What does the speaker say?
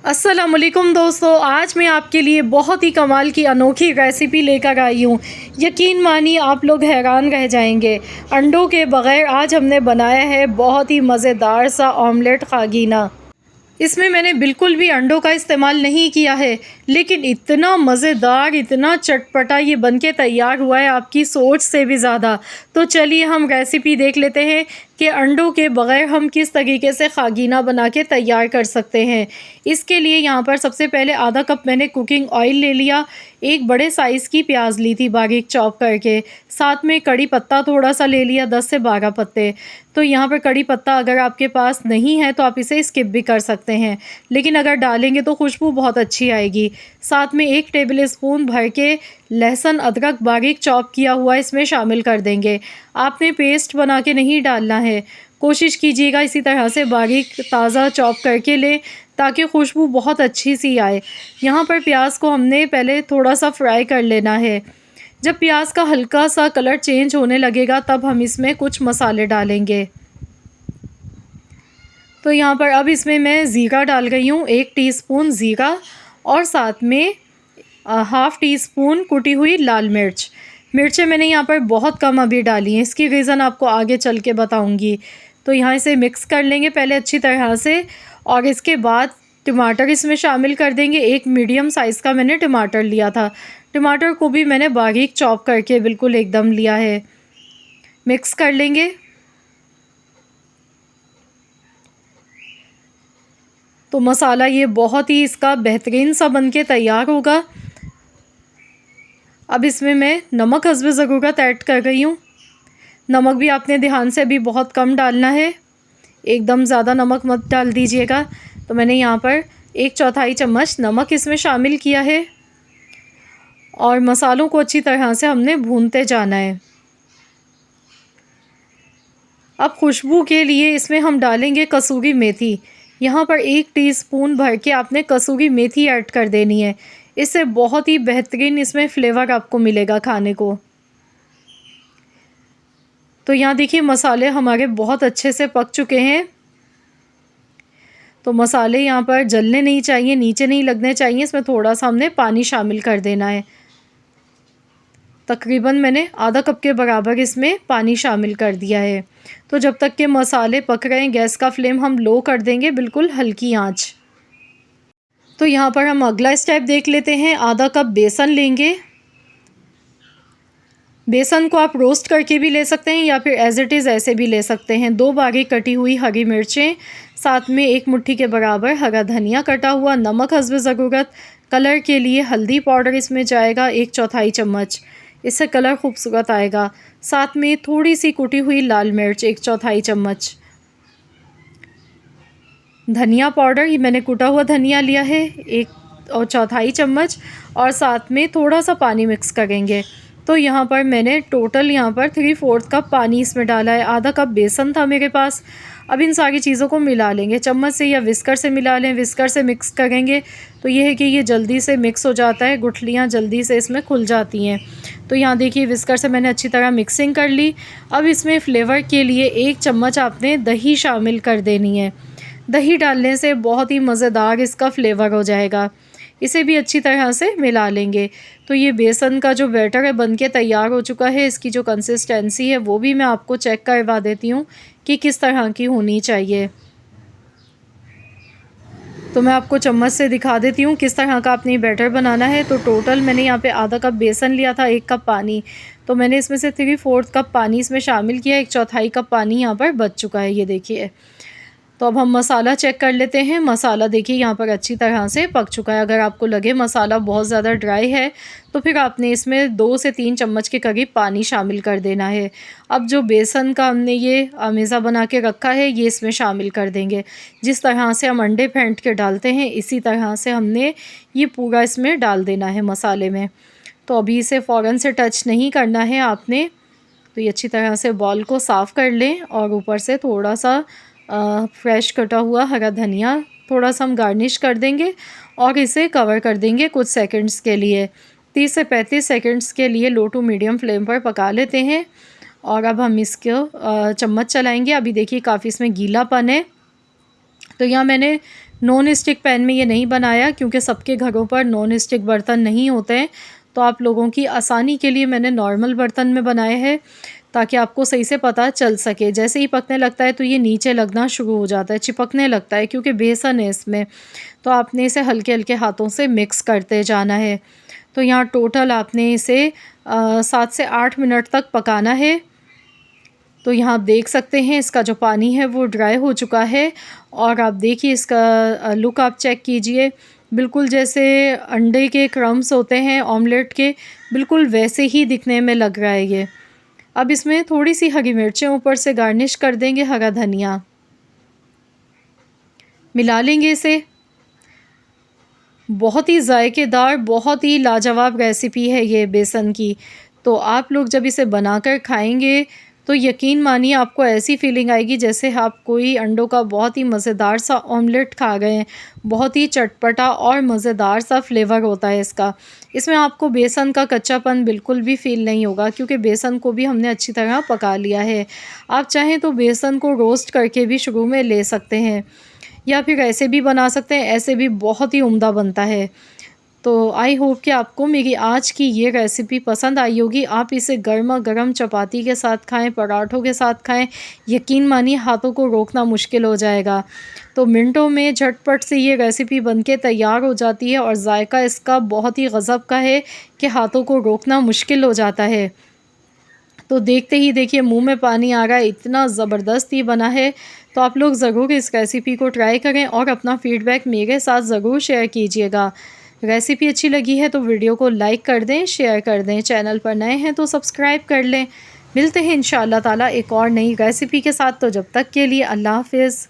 अस्सलामुअलैकुम दोस्तों, आज मैं आपके लिए बहुत ही कमाल की अनोखी रेसिपी लेकर आई हूँ। यकीन मानिए आप लोग हैरान रह जाएंगे। अंडों के बग़ैर आज हमने बनाया है बहुत ही मज़ेदार सा ऑमलेट खागीना। इसमें मैंने बिल्कुल भी अंडों का इस्तेमाल नहीं किया है, लेकिन इतना मज़ेदार, इतना चटपटा ये बनके तैयार हुआ है आपकी सोच से भी ज़्यादा। तो चलिए हम रेसिपी देख लेते हैं कि अंडों के बग़ैर हम किस तरीके से खागीना बना के तैयार कर सकते हैं। इसके लिए यहाँ पर सबसे पहले आधा कप मैंने कुकिंग ऑयल ले लिया, एक बड़े साइज़ की प्याज ली थी बारीक चॉप करके, साथ में कड़ी पत्ता थोड़ा सा ले लिया 10 से 12 पत्ते। तो यहाँ पर कड़ी पत्ता अगर आपके पास नहीं है तो आप इसे स्किप भी कर सकते हैं, लेकिन अगर डालेंगे तो खुशबू बहुत अच्छी आएगी। साथ में 1 टेबल स्पून भर के लहसुन अदरक बारीक चॉप किया हुआ इसमें शामिल कर देंगे। आपने पेस्ट बना के नहीं डालना है, कोशिश कीजिएगा इसी तरह से बारीक ताज़ा चॉप करके लें ताकि खुशबू बहुत अच्छी सी आए। यहाँ पर प्याज को हमने पहले थोड़ा सा फ्राई कर लेना है। जब प्याज का हल्का सा कलर चेंज होने लगेगा तब हम इसमें कुछ मसाले डालेंगे। तो यहाँ पर अब इसमें मैं ज़ीरा डाल रही हूँ, 1 टीस्पून ज़ीरा, और साथ में हाफ़ टी स्पून कुटी हुई लाल मिर्च। मिर्चें मैंने यहाँ पर बहुत कम अभी डाली हैं, इसकी रीज़न आपको आगे चल के बताऊँगी। तो यहाँ इसे मिक्स कर लेंगे पहले अच्छी तरह से, और इसके बाद टमाटर इसमें शामिल कर देंगे। 1 मीडियम साइज़ का मैंने टमाटर लिया था, टमाटर को भी मैंने बारीक चॉप करके बिल्कुल एकदम लिया है। मिक्स कर लेंगे। तो मसाला ये बहुत ही इसका बेहतरीन सा बनके तैयार होगा। अब इसमें मैं नमक हस्बे ज़रूरत ऐड कर रही हूँ। नमक भी आपने ध्यान से अभी बहुत कम डालना है, एकदम ज़्यादा नमक मत डाल दीजिएगा। तो मैंने यहाँ पर 1/4 चम्मच नमक इसमें शामिल किया है, और मसालों को अच्छी तरह से हमने भूनते जाना है। अब खुशबू के लिए इसमें हम डालेंगे कसूरी मेथी। यहाँ पर 1 टीस्पून भर के आपने कसूरी मेथी ऐड कर देनी है, इससे बहुत ही बेहतरीन इसमें फ्लेवर आपको मिलेगा खाने को। तो यहाँ देखिए मसाले हमारे बहुत अच्छे से पक चुके हैं। तो मसाले यहाँ पर जलने नहीं चाहिए, नीचे नहीं लगने चाहिए। इसमें थोड़ा सा हमने पानी शामिल कर देना है, तकरीबन मैंने आधा कप के बराबर इसमें पानी शामिल कर दिया है। तो जब तक के मसाले पक रहे हैं गैस का फ्लेम हम लो कर देंगे, बिल्कुल हल्की आंच। तो यहाँ पर हम अगला स्टेप देख लेते हैं। आधा कप बेसन लेंगे। बेसन को आप रोस्ट करके भी ले सकते हैं या फिर एज़ इट इज़ ऐसे भी ले सकते हैं। 2 बारीक कटी हुई हरी मिर्चें, साथ में 1 मुट्ठी के बराबर हरा धनिया कटा हुआ, नमक हस्बे ज़रूरत, कलर के लिए हल्दी पाउडर इसमें जाएगा 1/4 चम्मच, इससे कलर खूबसूरत आएगा। साथ में थोड़ी सी कुटी हुई लाल मिर्च 1/4 चम्मच, धनिया पाउडर, ये मैंने कुटा हुआ धनिया लिया है 1/4 चम्मच, और साथ में थोड़ा सा पानी मिक्स करेंगे। तो यहाँ पर मैंने टोटल यहाँ पर 3/4 कप पानी इसमें डाला है। आधा कप बेसन था मेरे पास। अब इन सारी चीज़ों को मिला लेंगे, चम्मच से या विस्कर से मिला लें। विस्कर से मिक्स करेंगे तो ये है कि ये जल्दी से मिक्स हो जाता है, गुठलियाँ जल्दी से इसमें खुल जाती हैं। तो यहाँ देखिए विस्कर से मैंने अच्छी तरह मिक्सिंग कर ली। अब इसमें फ्लेवर के लिए 1 चम्मच आपने दही शामिल कर देनी है। दही डालने से बहुत ही मज़ेदार इसका फ्लेवर हो जाएगा। इसे भी अच्छी तरह से मिला लेंगे। तो ये बेसन का जो बैटर है बनके तैयार हो चुका है। इसकी जो कंसिस्टेंसी है वो भी मैं आपको चेक करवा देती हूँ कि किस तरह की होनी चाहिए। तो मैं आपको चम्मच से दिखा देती हूँ किस तरह का आपने बैटर बनाना है। तो टोटल मैंने यहाँ पे आधा कप बेसन लिया था, 1 कप पानी, तो मैंने इसमें से 3/4 कप पानी इसमें शामिल किया। 1/4 कप पानी यहाँ पर बच चुका है, ये देखिए। तो अब हम मसाला चेक कर लेते हैं। मसाला देखिए यहाँ पर अच्छी तरह से पक चुका है। अगर आपको लगे मसाला बहुत ज़्यादा ड्राई है तो फिर आपने इसमें 2 से 3 चम्मच के करीब पानी शामिल कर देना है। अब जो बेसन का हमने ये अमेज़ा बना के रखा है ये इसमें शामिल कर देंगे। जिस तरह से हम अंडे फेंट के डालते हैं इसी तरह से हमने ये पूरा इसमें डाल देना है मसाले में। तो अभी इसे फ़ौरन से टच नहीं करना है आपने। तो ये अच्छी तरह से बॉल को साफ़ कर लें, और ऊपर से थोड़ा सा फ्रेश कटा हुआ हरा धनिया थोड़ा सा हम गार्निश कर देंगे, और इसे कवर कर देंगे कुछ सेकंड्स के लिए। 30 से 35 सेकंड्स के लिए लो टू मीडियम फ्लेम पर पका लेते हैं। और अब हम इसको चम्मच चलाएंगे। अभी देखिए काफ़ी इसमें गीलापन है। तो यहाँ मैंने नॉन स्टिक पैन में ये नहीं बनाया क्योंकि सबके घरों पर नॉन स्टिक बर्तन नहीं होते हैं, तो आप लोगों की आसानी के लिए मैंने नॉर्मल बर्तन में बनाए हैं ताकि आपको सही से पता चल सके। जैसे ही पकने लगता है तो ये नीचे लगना शुरू हो जाता है, चिपकने लगता है क्योंकि बेसन है इसमें, तो आपने इसे हल्के-हल्के हाथों से मिक्स करते जाना है। तो यहाँ टोटल आपने इसे 7 से 8 मिनट तक पकाना है। तो यहाँ आप देख सकते हैं इसका जो पानी है वो ड्राई हो चुका है और आप देखिए इसका लुक आप चेक कीजिए, बिल्कुल जैसे अंडे के क्रम्स होते हैं ऑमलेट के, बिल्कुल वैसे ही दिखने में लग रहा है ये। अब इसमें थोड़ी सी हरी मिर्चें ऊपर से गार्निश कर देंगे, हरा धनिया मिला लेंगे इसे। बहुत ही जायकेदार, बहुत ही लाजवाब रेसिपी है ये बेसन की। तो आप लोग जब इसे बनाकर खाएंगे तो यकीन मानिए आपको ऐसी फीलिंग आएगी जैसे आप कोई अंडों का बहुत ही मज़ेदार सा ऑमलेट खा गए हैं। बहुत ही चटपटा और मज़ेदार सा फ्लेवर होता है इसका। इसमें आपको बेसन का कच्चापन बिल्कुल भी फ़ील नहीं होगा क्योंकि बेसन को भी हमने अच्छी तरह पका लिया है। आप चाहें तो बेसन को रोस्ट करके भी शुरू में ले सकते हैं या फिर ऐसे भी बना सकते हैं, ऐसे भी बहुत ही उम्दा बनता है। तो आई होप कि आपको मेरी आज की ये रेसिपी पसंद आई होगी। आप इसे गर्मा-गर्म चपाती के साथ खाएं, पराठों के साथ खाएं, यकीन मानिए हाथों को रोकना मुश्किल हो जाएगा। तो मिनटों में झटपट से ये रेसिपी बनके तैयार हो जाती है और जायका इसका बहुत ही गज़ब का है कि हाथों को रोकना मुश्किल हो जाता है। तो देखते ही देखिए मुंह में पानी आ रहा है, इतना ज़बरदस्त ये बना है। तो आप लोग ज़रूर इस रेसिपी को ट्राई करें और अपना फ़ीडबैक मेरे साथ ज़रूर शेयर कीजिएगा। रेसिपी अच्छी लगी है तो वीडियो को लाइक कर दें, शेयर कर दें। चैनल पर नए हैं तो सब्सक्राइब कर लें। मिलते हैं इंशाअल्लाह ताला एक और नई रेसिपी के साथ। तो जब तक के लिए अल्लाह हाफ़िज़।